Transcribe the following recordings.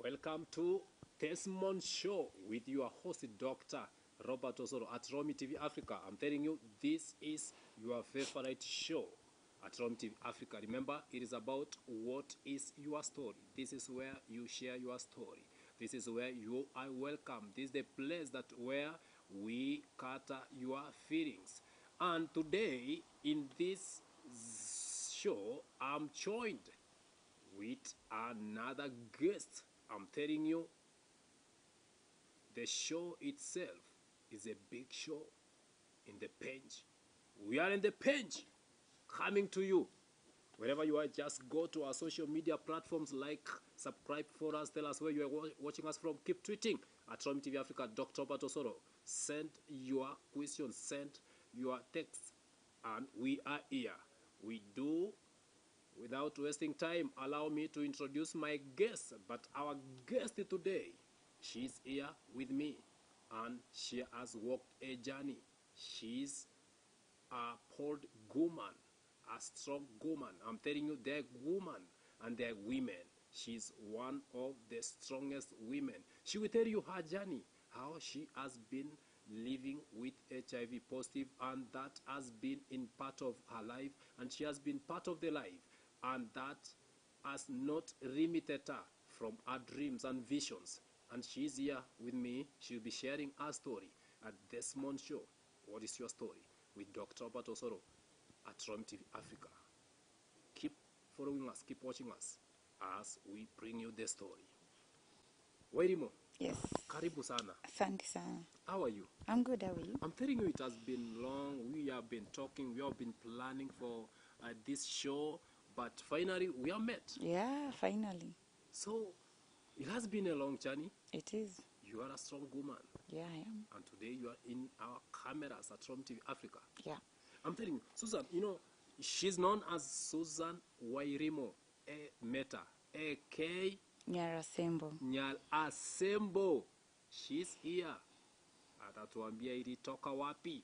Welcome to Desmond Show with your host, Dr. Robert Osoro at Romy TV Africa. I'm telling you, this is your favorite show at Romy TV Africa. Remember, it is about what is your story. This is where you share your story. This is where you are welcome. This is the place that where we cater your feelings. And today, in this show, I'm joined with another guest. I'm telling you, the show itself is a big show in the bench. We are in the bench, coming to you. Wherever you are, just go to our social media platforms, like, subscribe for us, tell us where you are watching us from. Keep tweeting at Romy TV Africa, Dr. Robert Osoro. Send your questions, send your texts, and we are here. We do. Without wasting time, allow me to introduce my guest. But our guest today, she's here with me, and she has walked a journey. She's a bold woman, a strong woman. I'm telling you, they're women and they're women. She's one of the strongest women. She will tell you her journey, how she has been living with HIV positive, and that has been in part of her life, and she has been part of the life, and that has not limited her from her dreams and visions. And she's here with me. She'll be sharing her story at Desmond Show. What is your story? With Dr. Robert Osoro at Romy TV Africa. Keep following us, keep watching us as we bring you the story. Wairimo. Yes. Karibu sana. Asante sana. How are you? I'm good, how are you? I'm telling you, it has been long. We have been talking, we have been planning for this show, but finally we are met. Yeah, finally. So, it has been a long journey. It is. You are a strong woman. Yeah, I am. And today you are in our cameras at Romy TV Africa. Yeah. I'm telling you, Susan, you know, she's known as Susan Wairimo Meta, A.K. Nyarasembo. Nyarasembo. She's here. Atatuambia ilitoka wapi.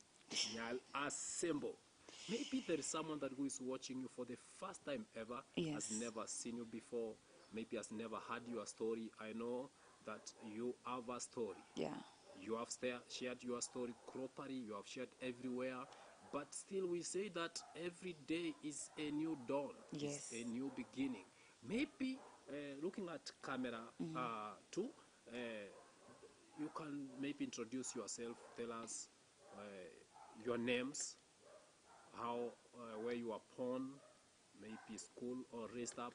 Nyarasembo. Maybe there is someone that who is watching you for the first time ever, Yes. has never seen you before, maybe has never heard your story. I know that you have a story. Yeah. You have shared your story properly, you have shared everywhere, but still we say that every day is a new dawn, Yes. is a new beginning. Maybe looking at camera too, you can maybe introduce yourself, tell us your names, how, where you are born, maybe school or raised up,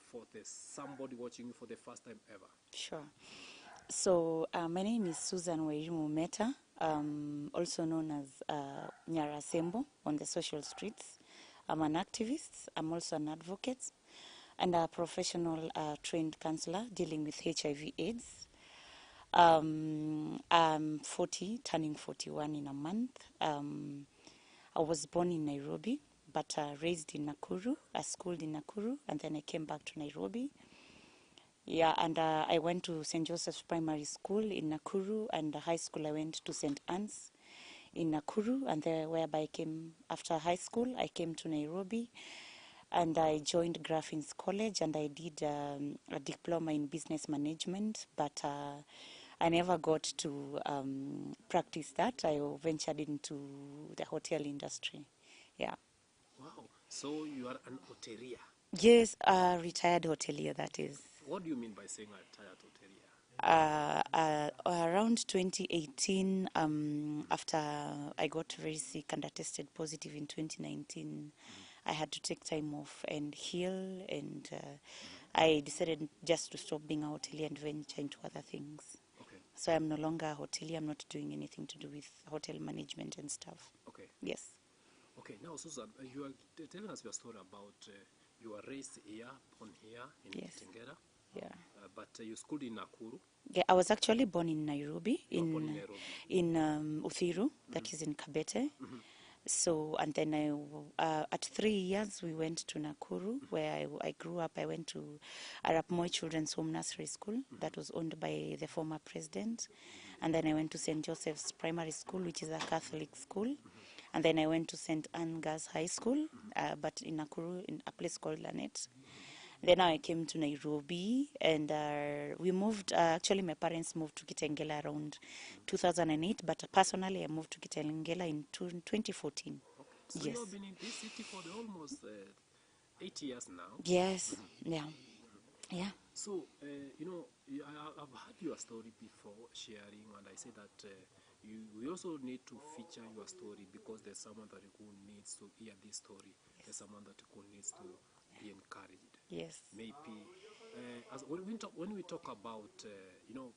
for somebody watching you for the first time ever. Sure. So, my name is Susan Wairimo Meta, also known as Nyarasembo on the social streets. I'm an activist, I'm also an advocate, and a professional trained counselor dealing with HIV/AIDS. I'm 40, turning 41 in a month. I was born in Nairobi, but raised in Nakuru. I schooled in Nakuru, and then I came back to Nairobi. Yeah, and I went to St. Joseph's Primary School in Nakuru, and high school I went to St. Anne's in Nakuru, and there whereby I came, after high school, I came to Nairobi, and I joined Graffin's College, and I did a diploma in business management, but I never got to practice that. I ventured into the hotel industry. Yeah. Wow, so you are an hotelier. Yes, a retired hotelier, that is. What do you mean by saying a retired hotelier? Around 2018, after I got very sick and I tested positive in 2019, I had to take time off and heal, and I decided just to stop being a hotelier and venture into other things. Okay. So I'm no longer a hotelier. I'm not doing anything to do with hotel management and stuff. Okay. Yes. Okay, now Susan, you are telling us your story about you were raised here, born here in Yes. Kitengela, Yeah. but you schooled in Nakuru. Yeah, I was actually born in Nairobi, You were born in Nairobi. in Uthiru, that is in Kabete. So, and then at 3 years, we went to Nakuru, where I grew up. I went to Arap Moi Children's Home Nursery School, that was owned by the former president. And then I went to St. Joseph's Primary School, which is a Catholic school. And then I went to St. Anne Girls High School, but in Nakuru, in a place called Lanet. Then I came to Nairobi, and we moved. Actually, my parents moved to Kitengela around 2008, but personally, I moved to Kitengela in 2014. Okay. So you Yes. have been in this city for the almost 8 years now. Yes. Yeah. Yeah. So, I've heard your story before sharing, and I say that we also need to feature your story because there's someone that who needs to hear this story. There's someone that who needs to be encouraged. Yes. Maybe when we talk about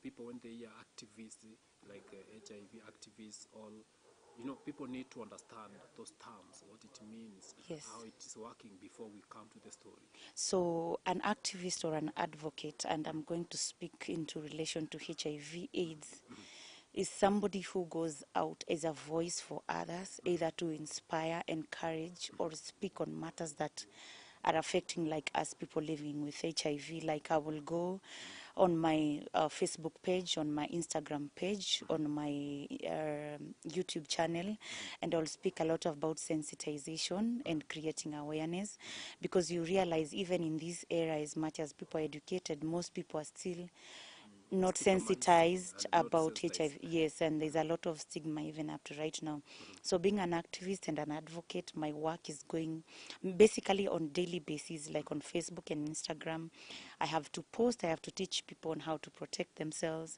people when they hear activists like HIV activists, all people need to understand those terms, what it means, Yes. how it is working before we come to the story. So, an activist or an advocate, and I'm going to speak into relation to HIV/AIDS, is somebody who goes out as a voice for others, either to inspire, encourage, or speak on matters that are affecting like us people living with HIV. Like I will go on my Facebook page, on my Instagram page, on my YouTube channel, and I'll speak a lot about sensitization and creating awareness, because you realize even in this era, as much as people are educated, most people are still not sensitized about HIV. Yes, and there's a lot of stigma even up to right now. So being an activist and an advocate, my work is going basically on daily basis, like on Facebook and Instagram. I have to post, I have to teach people on how to protect themselves.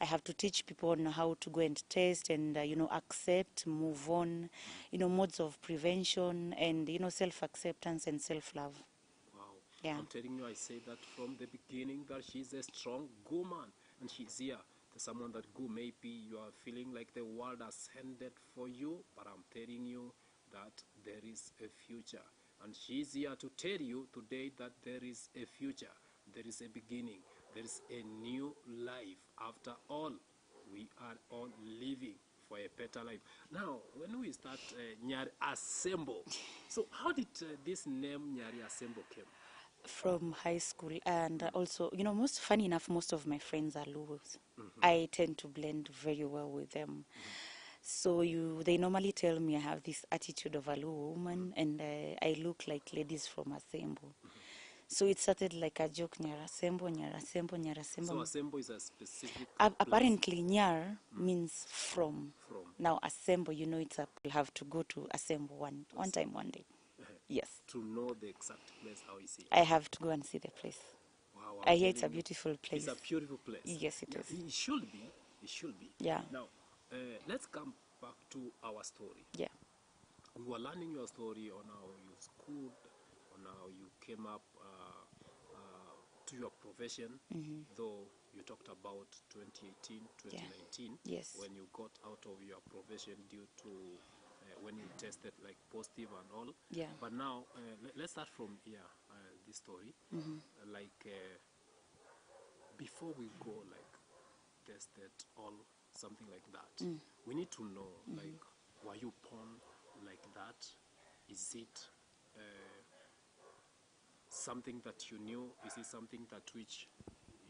I have to teach people on how to go and test and, accept, move on, modes of prevention and, self-acceptance and self-love. Wow. Yeah. I'm telling you, I say that from the beginning that she's a strong woman and she's here. There's someone that go, maybe you are feeling like the world has ended for you, but I'm telling you that there is a future. And she's here to tell you today that there is a future, there is a beginning, there is a new life. After all, we are all living for a better life. Now, when we start Nyari Assemble, so how did this name Nyari Assemble came? From high school, and also, most funny enough, most of my friends are Luos. I tend to blend very well with them. So they normally tell me I have this attitude of a Luo woman, and I look like ladies from Asembo. So it started like a joke, Nyarasembo, Nyarasembo, So Nyarasembo. Assemble is a specific place Apparently, Nyar means from. from. Now, Asembo, it's a, you'll have to go to Asembo one time, one day. Yes. To know the exact place, how is it? I have to go and see the place. Wow, I I'm hear it's a telling you, beautiful place. it's a beautiful place. Yes, it Yeah, is. it should be. It should be. Yeah. Now, let's come back to our story. Yeah. We were learning your story on how you schooled, on how you came up to your profession, though you talked about 2018, 2019, Yes. when you got out of your profession due to when you tested like positive and all. Yeah. But now, let's start from here, this story. Before we go, like, tested all, something like that, we need to know, like, were you born like that? Is it something that you knew? Is it something that which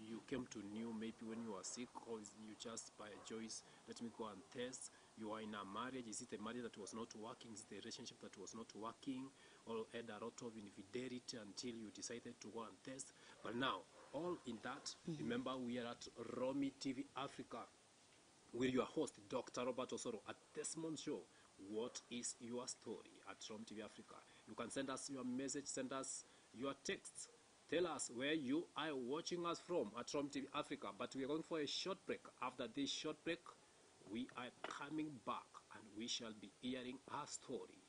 you came to knew maybe when you were sick, or is you just by choice, let me go and test? You are in a marriage. Is it a marriage that was not working? Is it a relationship that was not working, or had a lot of infidelity until you decided to go and test? But now, all in that, remember we are at Romy TV Africa. We're your host, Dr. Robert Osoro, at Desmond Show. What is your story at Rom TV Africa? You can send us your message, send us your texts. Tell us where you are watching us from at Rom TV Africa. But we are going for a short break. After this short break, we are coming back and we shall be hearing her story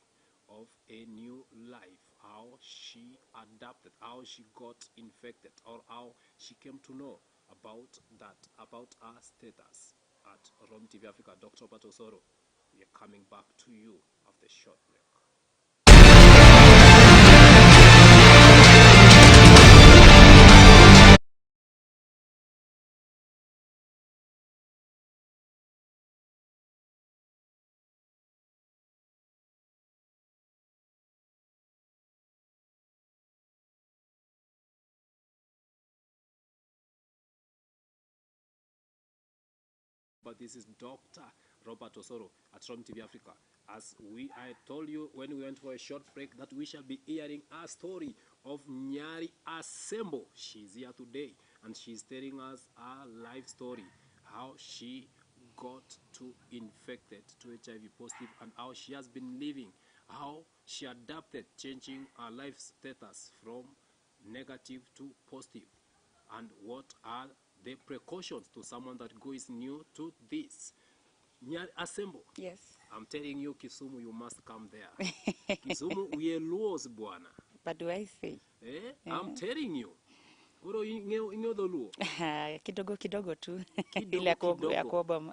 of a new life, how she adapted, how she got infected, or how she came to know about that, about her status at Rom TV Africa. Dr. Robert Osoro, we are coming back to you after short break. But this is Dr. Robert Osoro at Rom TV Africa. As I told you when we went for a short break, that we shall be hearing our story of Nyari Assemble. She's here today and she's telling us her life story, how she got to infected to HIV positive and how she has been living, how she adapted, changing her life status from negative to positive, and what are the precautions to someone that goes new to this. Nyari Assemble. Yes. I'm telling you, Kisumu, you must come there. Kisumu, we are Luos, bwana. But do I say? Eh? I'm telling you. Kuro inyo the Luo. Kidogo kidogo tu. Kidogo Ile ya kidogo.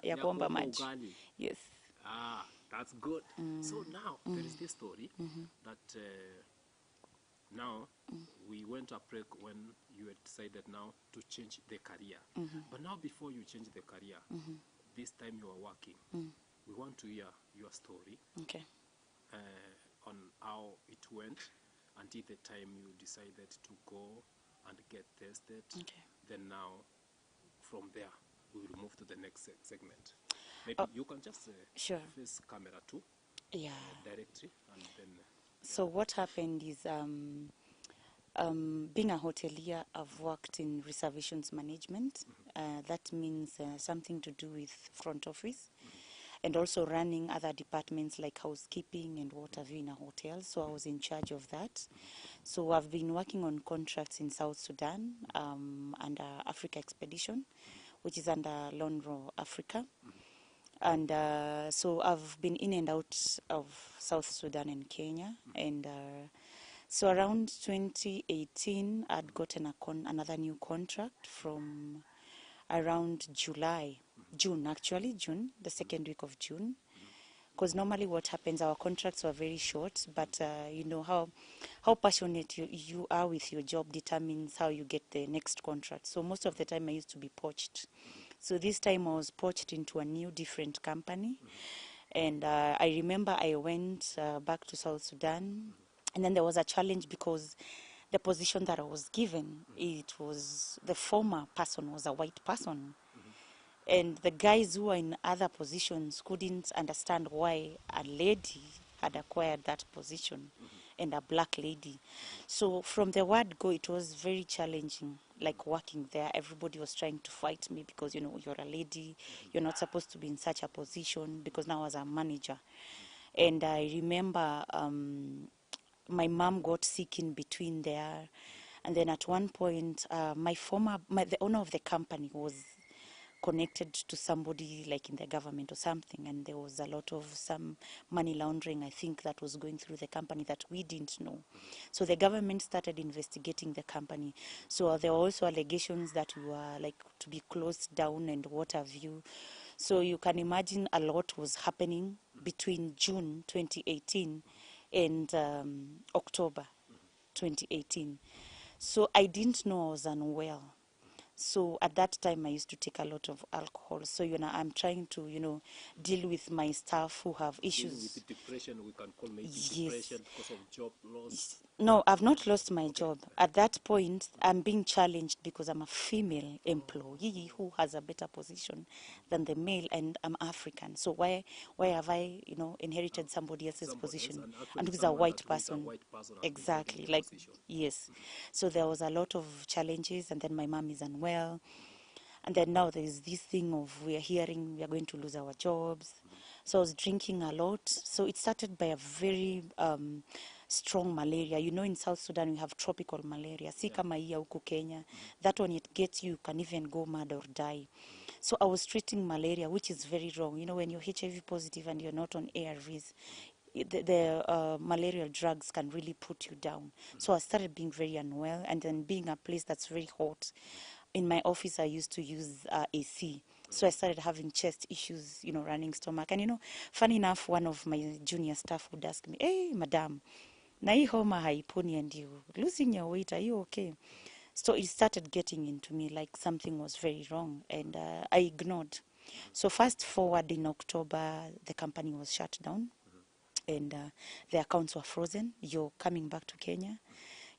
ya kuomba maji. Ugali. Yes. Ah, that's good. So now, there is this story that now we went a break when you had decided now to change the career. But now before you change the career, this time you are working. We want to hear your story Okay. on how it went until the time you decided to go and get tested. Okay. Then now, from there, we will move to the next segment. Maybe you can just Sure. face camera too Yeah. directly, and then So what happened is, being a hotelier, I've worked in reservations management. That means something to do with front office, and also running other departments like housekeeping and what have you in a hotel. So I was in charge of that. So I've been working on contracts in South Sudan under Africa Expedition, which is under Lonro Africa. And so I've been in and out of South Sudan and Kenya. And so around 2018, I'd gotten another new contract from around June, the second week of June. Because normally what happens, our contracts were very short, but you know how passionate you are with your job determines how you get the next contract. So most of the time I used to be poached. So this time I was poached into a new different company. And I remember I went back to South Sudan, and then there was a challenge because the position that I was given, the former person was a white person. And the guys who were in other positions couldn't understand why a lady had acquired that position and a black lady. So from the word go, it was very challenging, like working there. Everybody was trying to fight me because, you know, you're a lady, you're not supposed to be in such a position, because now I was a manager. And I remember my mom got sick in between there. And then at one point, the owner of the company was connected to somebody like in the government or something, and there was a lot of some money laundering, I think, that was going through the company that we didn't know. So the government started investigating the company. So there were also allegations that we were like to be closed down and what have you. So you can imagine a lot was happening between June 2018 and October 2018. So I didn't know I was unwell. So at that time, I used to take a lot of alcohol. So, you know, I'm trying to, you know, deal with my staff who have issues. dealing with the depression, we can call maybe Yes. depression because of job loss. No, I've not lost my job. At that point, I'm being challenged because I'm a female employee who has a better position than the male, and I'm African. So why have I, you know, inherited somebody else's position? And actually And who's a someone white that who is a person? white person has been Exactly. holding the Like, position. yes. So there was a lot of challenges, and then my mom is unwell. And then now there is this thing of we are hearing we are going to lose our jobs. So I was drinking a lot. So it started by a very strong malaria. You know, in South Sudan we have tropical malaria. Si kama hii ya huku Kenya. That one, it gets you can even go mad or die. So I was treating malaria, which is very wrong. You know, when you're HIV positive and you're not on ARVs, the malarial drugs can really put you down. So I started being very unwell, and then being a place that's very hot. In my office, I used to use AC. So I started having chest issues, you know, running stomach. And, you know, funny enough, one of my junior staff would ask me, hey, madam, na hii homa haiponi and you losing your weight, are you okay? So it started getting into me like something was very wrong, and I ignored. So fast forward in October, the company was shut down, and the accounts were frozen. You're coming back to Kenya.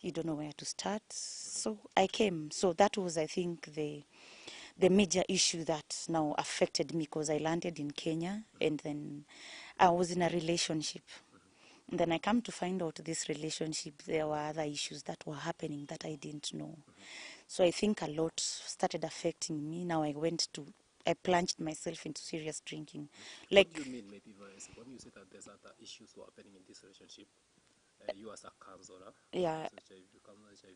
You don't know where to start. So I came. So that was, I think, the major issue that now affected me, because I landed in Kenya, and then I was in a relationship. And then I come to find out this relationship, there were other issues that were happening that I didn't know. So I think a lot started affecting me. Now I plunged myself into serious drinking. What Like, do you mean, maybe, Vanessa, when you say that there's other issues were happening in this relationship? You as a counselor, yeah, as HIV,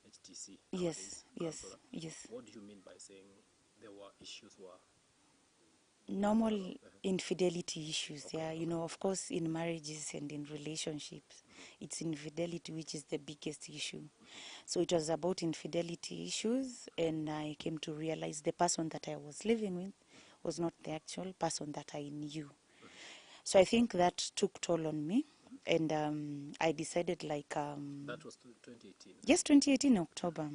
HTC yes, nowadays, yes, counselor. yes. What do you mean by saying there were issues were Normal around? infidelity issues, Okay, yeah. You okay. know, of course, in marriages and in relationships, it's infidelity which is the biggest issue. So it was about infidelity issues, and I came to realize the person that I was living with was not the actual person that I knew. So I think that took toll on me, and I decided like That was 2018. yes, 2018 October,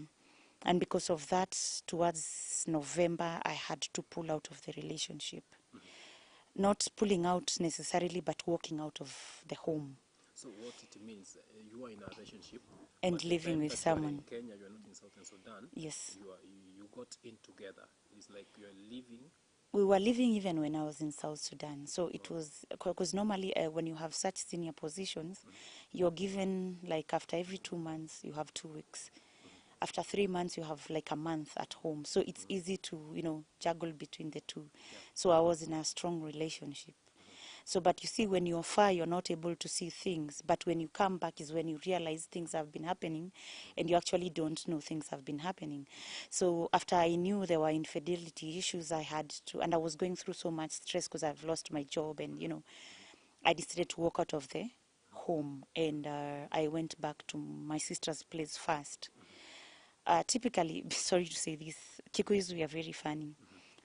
and because of that, towards November, I had to pull out of the relationship. Not pulling out necessarily, but walking out of the home So what it means, you are in a relationship, and but the living time with that you are in someone. Kenya, you are not in Southern Sudan. Yes. You got in together. It's like you are living. We were living even when I was in South Sudan. So it was, because normally when you have such senior positions, you're given like after every 2 months, you have 2 weeks. After 3 months, you have like a month at home. So it's easy to, juggle between the two. Yeah. So I was in a strong relationship. So, but you see, when you're far, you're not able to see things. But when you come back is when you realize things have been happening and you actually don't know things have been happening. So after I knew there were infidelity issues, I had to, and I was going through so much stress because I've lost my job, and, I decided to walk out of the home, and I went back to my sister's place first. Typically, sorry to say this, Kikuyus, we are very funny.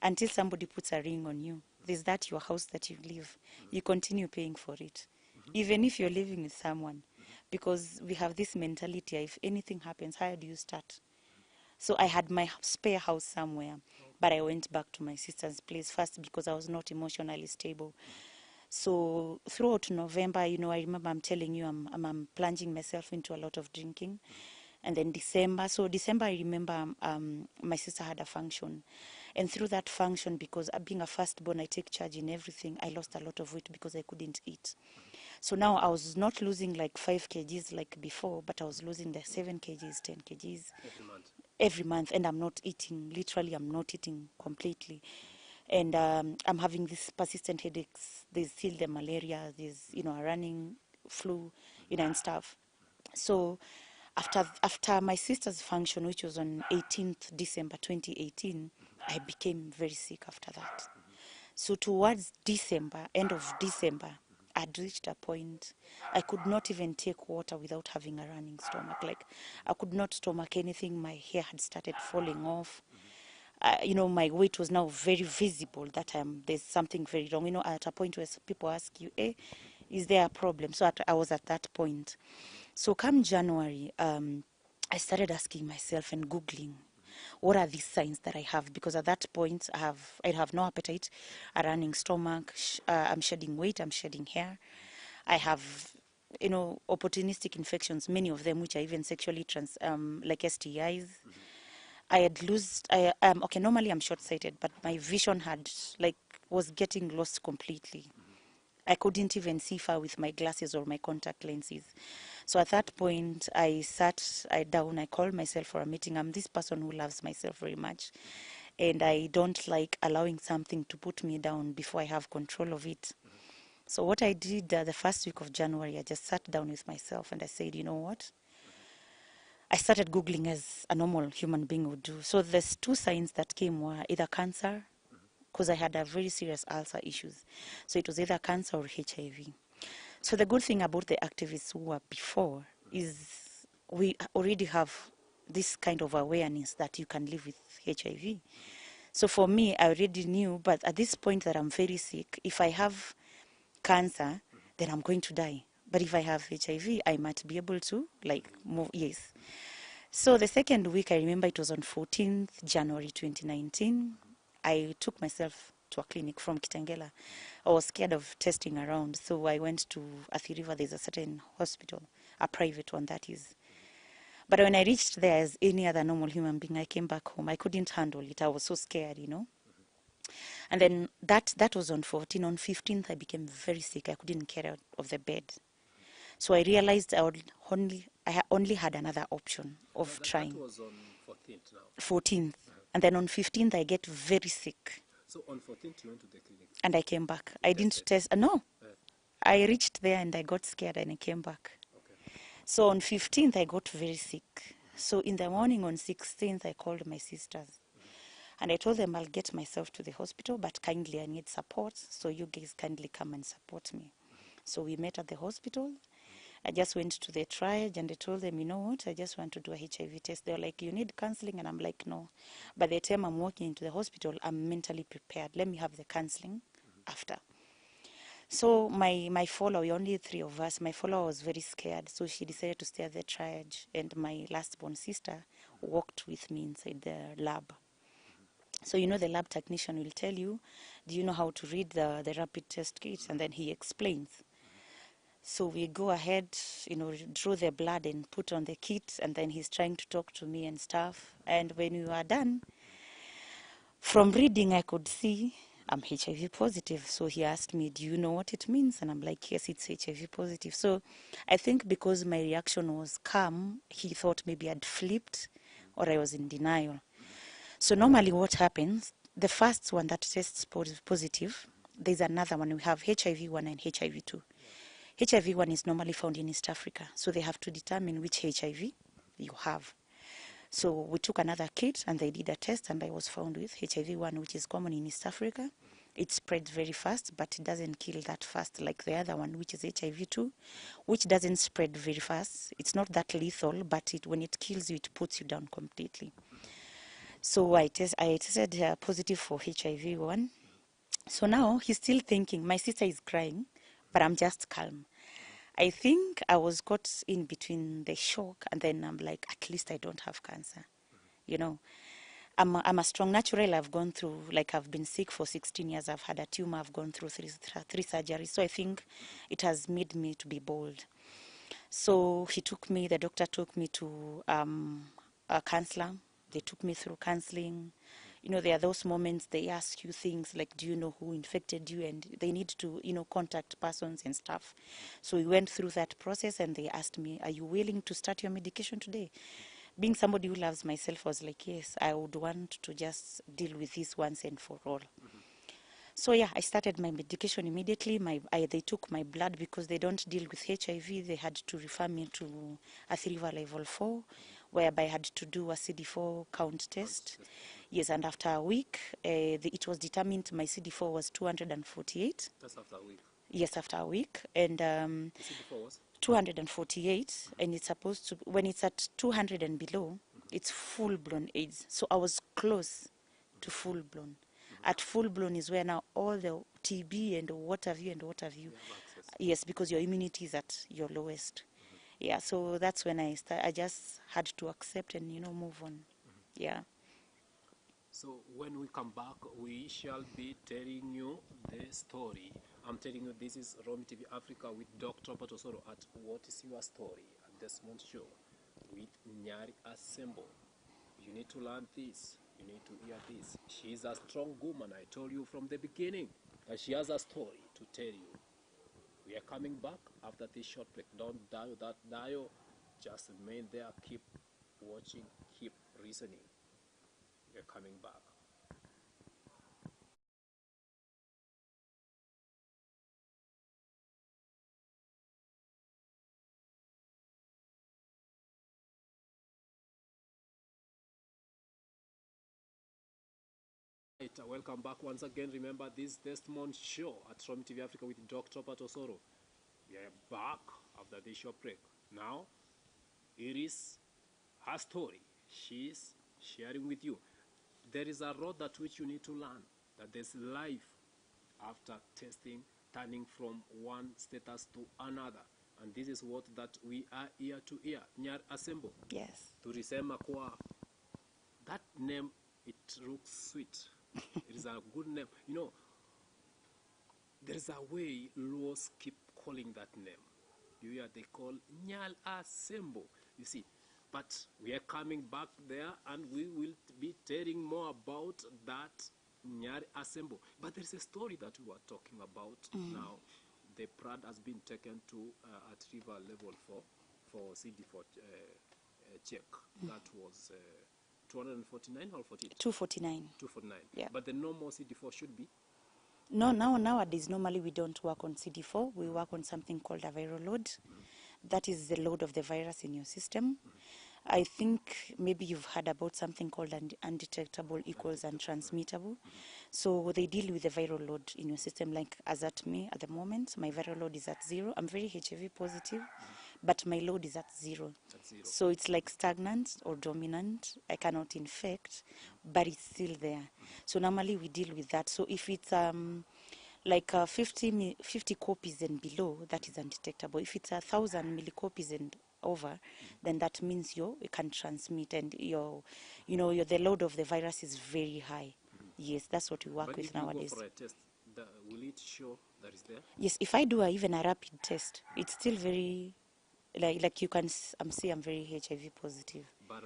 Until somebody puts a ring on you, there's that your house that you live. You continue paying for it, even if you're living with someone, because we have this mentality: if anything happens, how do you start? So I had my spare house somewhere, but I went back to my sister's place first because I was not emotionally stable. So throughout November, I remember I'm telling you, I'm plunging myself into a lot of drinking. And then December, so December, I remember my sister had a function. And through that function, because being a firstborn, I take charge in everything, I lost a lot of weight because I couldn't eat. So now I was not losing like 5 kgs like before, but I was losing the 7 kgs, 10 kgs Every month. every month, and I'm not eating. Literally, I'm not eating completely, and I'm having these persistent headaches. There's still the malaria. There's a running flu, and stuff. So after my sister's function, which was on 18th December 2018, I became very sick after that. So towards December, end of December, I'd reached a point I could not even take water without having a running stomach. Like, I could not stomach anything. My hair had started falling off. My weight was now very visible that there's something very wrong. At a point where people ask you, is there a problem? So I was at that point. So come January, I started asking myself and Googling, what are these signs that I have? Because at that point, I have no appetite, a running stomach, I'm shedding weight, I'm shedding hair. I have, opportunistic infections, many of them which are even sexually like STIs. I had lost. Okay. Normally, I'm short-sighted, but my vision was getting lost completely. I couldn't even see far with my glasses or my contact lenses. So at that point, I sat down. I called myself for a meeting. I'm this person who loves myself very much, and I don't like allowing something to put me down before I have control of it. So what I did the first week of January, I just sat down with myself and I said, you know what? I started Googling as a normal human being would do. So there's two signs that came were either cancer, because I had a very serious ulcer issues. So it was either cancer or HIV. So the good thing about the activists who were before is we already have this kind of awareness that you can live with HIV. So for me, I already knew, but at this point that I'm very sick, if I have cancer, then I'm going to die. But if I have HIV, I might be able to move. Yes. So the second week, I remember it was on 14th January 2019. I took myself to a clinic from Kitengela. I was scared of testing around, so I went to Athi River. There's a certain hospital, a private one that is. But when I reached there, as any other normal human being, I came back home. I couldn't handle it. I was so scared. And then that was on 14. On 15th, I became very sick. I couldn't get out of the bed. So I realized I only had another option of That trying. was on 14th now. 14th. And then on 15th, I get very sick. So on 14th, you went to the clinic? And I came back. You I didn't tested? test. No. Uh, I reached there and I got scared and I came back. okay. So on 15th, I got very sick. So in the morning on 16th, I called my sisters. And I told them I'll get myself to the hospital, but kindly I need support. So you guys kindly come and support me. So we met at the hospital. I just went to the triage and I told them, you know what, I just want to do a HIV test. They were like, you need counseling? And I'm like, no. By the time I'm walking into the hospital, I'm mentally prepared. Let me have the counseling after. So my follower, we only 3 of us, my follower was very scared. So she decided to stay at the triage. And my last born sister walked with me inside the lab. So, you know, the lab technician will tell you, do you know how to read the rapid test kit? And then he explains. So we go ahead, you know, draw the blood and put on the kit. And then he's trying to talk to me and stuff. And when we were done, from reading, I could see I'm HIV positive. So he asked me, do you know what it means? And I'm like, yes, it's HIV positive. So I think because my reaction was calm, he thought maybe I'd flipped or I was in denial. So normally what happens, the first one that tests positive, there's another one. We have HIV-1 and HIV-2. HIV-1 is normally found in East Africa. So they have to determine which HIV you have. So we took another kit and they did a test and I was found with HIV-1, which is common in East Africa. It spreads very fast, but it doesn't kill that fast like the other one, which is HIV-2, which doesn't spread very fast. It's not that lethal, but when it kills you, it puts you down completely. So I tested positive for HIV-1. So now he's still thinking, my sister is crying, but I'm just calm. I think I was caught in between the shock and then I'm like, at least I don't have cancer. You know, I'm a strong natural. I've gone through, like I've been sick for 16 years. I've had a tumor. I've gone through three surgeries. So I think it has made me to be bold. So the doctor took me to a counselor. They took me through counseling. You know, there are those moments they ask you things like, do you know who infected you? And they need to, you know, contact persons and stuff. So we went through that process and they asked me, are you willing to start your medication today? Being somebody who loves myself, I was like, yes, I would want to just deal with this once and for all. So yeah, I started my medication immediately. They took my blood because they don't deal with HIV. They had to refer me to a fever level 4, whereby I had to do a CD4 count test. Yes, and after a week, it was determined my CD4 was 248. That's after a week. Yes, after a week. And The CD4 was? 248, and it's supposed to, when it's at 200 and below, it's full-blown AIDS. So I was close to full-blown. At full-blown is where now all the TB and what have you. Yes, because your immunity is at your lowest. Yeah, so that's when I just had to accept and, you know, move on. Yeah. So when we come back, we shall be telling you the story. I'm telling you, this is Romy TV Africa with Dr. Osoro at What is Your Story? At Desmond Show with Nyari Assemble. You need to learn this. You need to hear this. She's a strong woman. I told you from the beginning that she has a story to tell you. We are coming back after this short break. Don't dial that dial. Just remain there. Keep watching. Keep listening. We are coming back. Right, welcome back once again. Remember this Desmond Show at Romy TV Africa with Dr. Osoro. We are back after this short break. Now, it is her story. She's sharing with you. There is a road that which you need to learn. That there's life after testing, turning from one status to another. And this is what that we are here to hear. Nyar Assemble. Yes. Tulisema kwa that name, it looks sweet. It is a good name. You know, there is a way Luos keep calling that name. You hear they call Nyal Assemble. You see, but we are coming back there and we will be telling more about that Nyari assemble. But there is a story that we were talking about now. The prad has been taken to at river level for CD4 check. That was 249 or 48? 249. 249. Yeah. But the normal CD4 should be? No, nowadays, normally we don't work on CD4. We work on something called a viral load. That is the load of the virus in your system. I think maybe you've heard about something called undetectable equals untransmittable. So they deal with the viral load in your system. Like as at me at the moment, my viral load is at 0. I'm very HIV positive, but my load is at 0. At 0. So it's like stagnant or dominant. I cannot infect, but it's still there. So normally we deal with that. So if it's like 50 copies and below, that is undetectable. If it's 1,000 millicopies and over, then that means you can transmit, and the load of the virus is very high. Yes, that's what we work But with if you nowadays. go for a test, will it show that is there? Yes, if I do even a rapid test, it's still very, like you can say I'm very HIV positive. But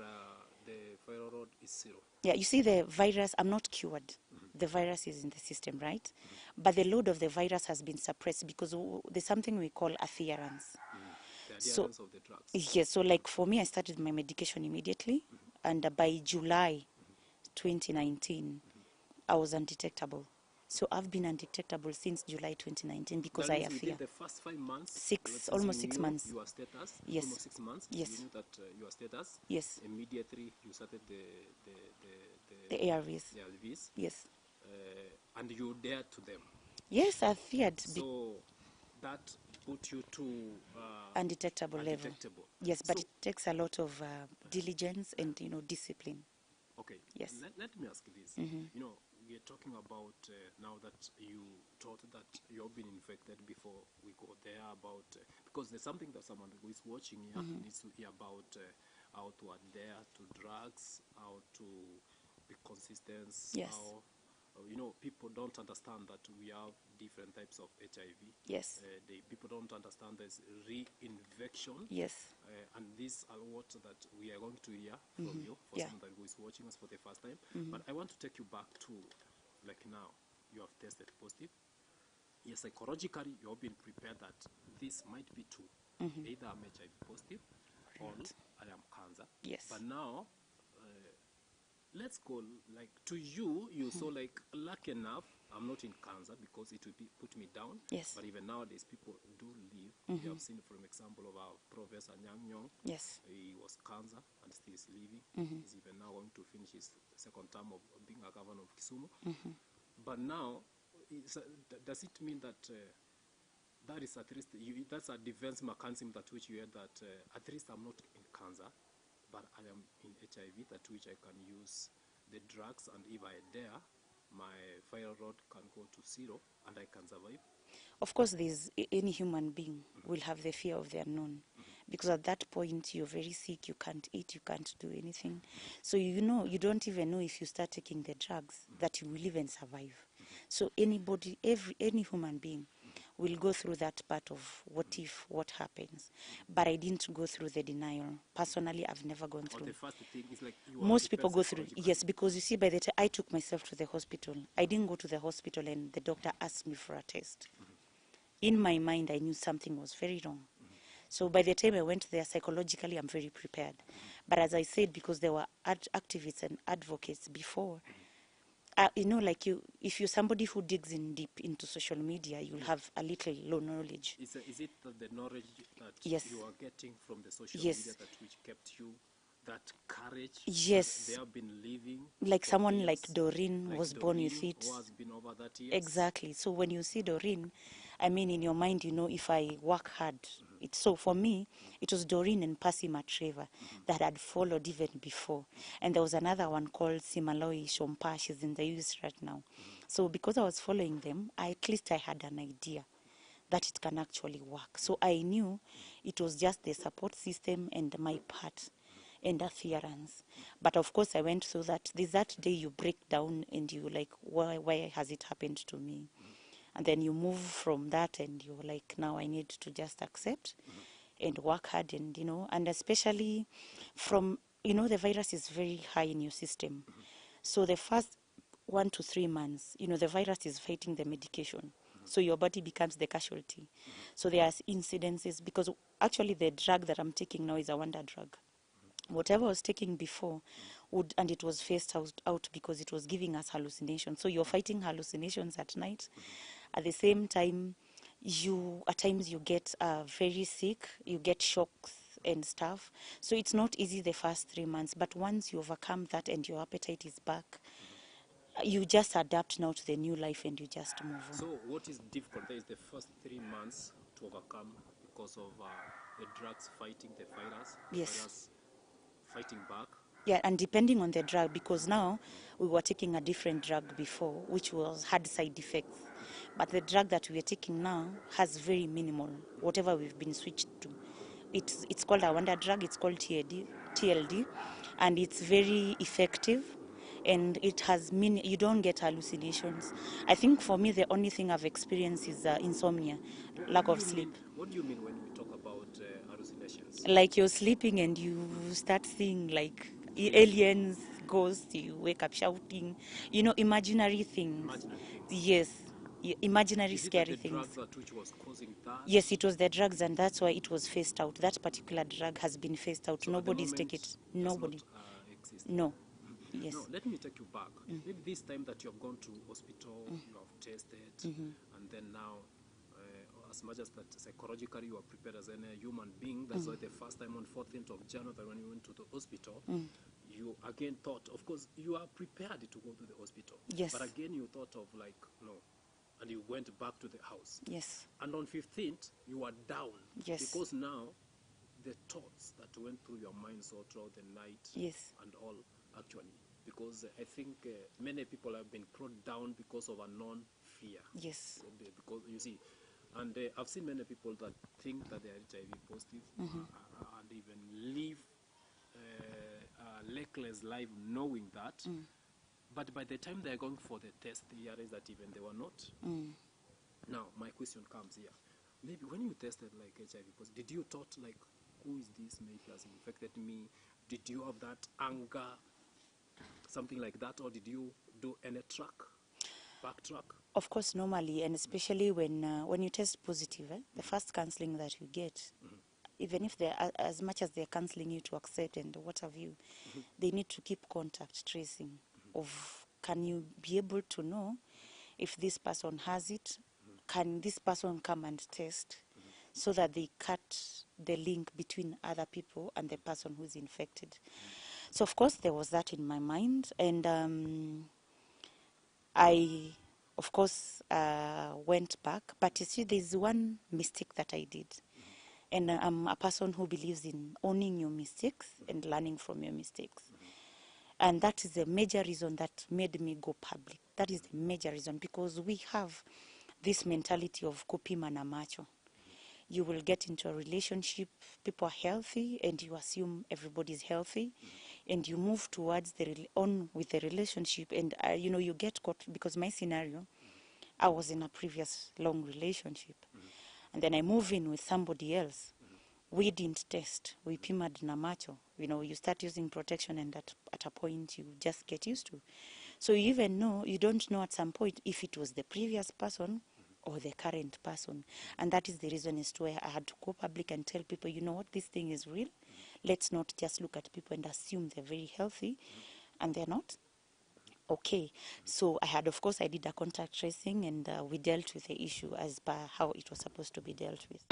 the viral load is 0. Yeah, you see the virus, I'm not cured. The virus is in the system, right? But the load of the virus has been suppressed because there's something we call adherence. The So- adherence of the drugs. Yes, so like for me, I started my medication immediately, and by July 2019, I was undetectable. So I've been undetectable since July 2019 because That I means adhere. within the first 5 months, Six- since almost you 6 knew months. Your status, Yes. almost 6 months. Yes. You knew that your status. Yes, Immediately you started the ARVs. the ARVs, Yes. and you dared to them. Yes, I feared So that put you to undetectable level. undetectable. Yes, but So- it takes a lot of diligence and discipline. Okay. Yes. Let me ask this. We are talking about now that you thought that you've been infected before we go there about because there's something that someone who is watching here needs to hear about how to adhere to drugs, how to be consistent. Yes. How, people don't understand that we have different types of HIV. Yes. People don't understand there's reinfection. Yes. And these are what that we are going to hear from you for Yeah. someone that who is watching us for the first time. But I want to take you back to like now you have tested positive. Yes, psychologically you have been prepared that this might be true. Either I'm HIV positive or I am cancer. Yes. But now let's go like to you. You saw like lucky enough. I'm not in cancer because it will put me down. Yes. But even nowadays, people do live. You have seen, from example, of our Professor Nyang Nyong. Yes. He was cancer and still is living. He's even now going to finish his second term of being a governor of Kisumu. But now, does it mean that that is at least that's a defense mechanism that which you had that at least I'm not in cancer, but I am in HIV, that which I can use the drugs, and if I dare, my viral load can go to 0 and I can survive? Of course, any human being will have the fear of the unknown, because at that point you're very sick, you can't eat, you can't do anything. So you don't even know if you start taking the drugs that you will even survive. So any human being will go through that part of what happens. But I didn't go through the denial. Personally, I've never gone Or through. the first thing is like you Most people go through, psychologically. yes, because you see, by the time I took myself to the hospital, I didn't go to the hospital and the doctor asked me for a test. In my mind, I knew something was very wrong. So by the time I went there, psychologically, I'm very prepared. But as I said, because there were activists and advocates before, if you're somebody who digs in deep into social media, you'll have a little low knowledge. Is it the knowledge that Yes. you are getting from the social Yes. media that which kept you that courage? Yes. They have been living. Like for someone like years, Doreen like was born with Doreen, it. who has been over that years. Exactly. So when you see Doreen, I mean, in your mind, if I work hard. So for me, it was Doreen and Percy Matreva that had followed even before. And there was another one called Simaloi Shompa. She's in the US right now. So because I was following them, at least I had an idea that it can actually work. So I knew it was just the support system and my part and adherence. But of course, I went through that. There's that day you break down and you like, why has it happened to me? And then you move from that and you're like, now I need to just accept and work hard, and especially from, the virus is very high in your system. So the first 1 to 3 months, the virus is fighting the medication. So your body becomes the casualty. So there are incidences, because actually the drug that I'm taking now is a wonder drug. Whatever I was taking before and it was phased out because it was giving us hallucinations. So you're fighting hallucinations at night. At the same time, at times you get very sick, you get shocks and stuff. So it's not easy the first 3 months, but once you overcome that and your appetite is back, you just adapt now to the new life and you just move on. So what is difficult there is the first 3 months to overcome because of the drugs fighting the virus, Yes. virus fighting back. Yeah, and depending on the drug, because now we were taking a different drug before, which had side effects. But the drug that we are taking now has very minimal, whatever we've been switched to. It's called a wonder drug, it's called TLD, and it's very effective. And it has you don't get hallucinations. I think for me, the only thing I've experienced is insomnia, lack of sleep. What do you mean when we talk about hallucinations? Like you're sleeping and you start seeing like aliens, ghosts, you wake up shouting, imaginary things. Imaginary things. Yes, imaginary Is it scary the things. drugs which was causing that? Yes, it was the drugs, and that's why it was phased out. That particular drug has been phased out. So Nobody's take it. Nobody. Exist. No. Yes. Now, let me take you back. Maybe this time that you have gone to hospital, you have tested, and then now, as much as that psychologically you are prepared as any human being, that's why the first time on 14th of January when you went to the hospital, you again thought, of course, you are prepared to go to the hospital. Yes. But again, you thought of like, no. And you went back to the house. Yes. And on 15th, you were down. Yes. Because now, the thoughts that went through your mind all throughout the night Yes. and all, actually, because I think many people have been brought down because of a non-fear. Yes. Because you see, and I've seen many people that think that they are HIV positive and even live a reckless life knowing that. But by the time they're going for the test, they realize that even they were not. Now, my question comes here. Maybe when you tested like HIV positive, did you thought like, who is this? Maybe has infected me? Did you have that anger? Something like that, or did you do any backtrack? Of course, normally, and especially when you test positive, the first counseling that you get, even if as much as they're counseling you to accept and what have you, they need to keep contact tracing of, can you be able to know if this person has it? Can this person come and test? So that they cut the link between other people and the person who's infected. So, of course, there was that in my mind. And I, of course, went back. But you see, there's one mistake that I did. And I'm a person who believes in owning your mistakes and learning from your mistakes. And that is a major reason that made me go public. That is the major reason, because we have this mentality of kupima na macho. You will get into a relationship, people are healthy, and you assume everybody's healthy, and you move towards on with the relationship, and you get caught, because my scenario, I was in a previous long relationship, and then I move in with somebody else. We didn't test. We pimaed na macho. You start using protection, and at a point you just get used to. So you don't know at some point if it was the previous person or the current person. And that is the reason as to why I had to go public and tell people, you know what, this thing is real. Let's not just look at people and assume they're very healthy, and they're not. Okay, so of course, I did a contact tracing, and we dealt with the issue as per how it was supposed to be dealt with.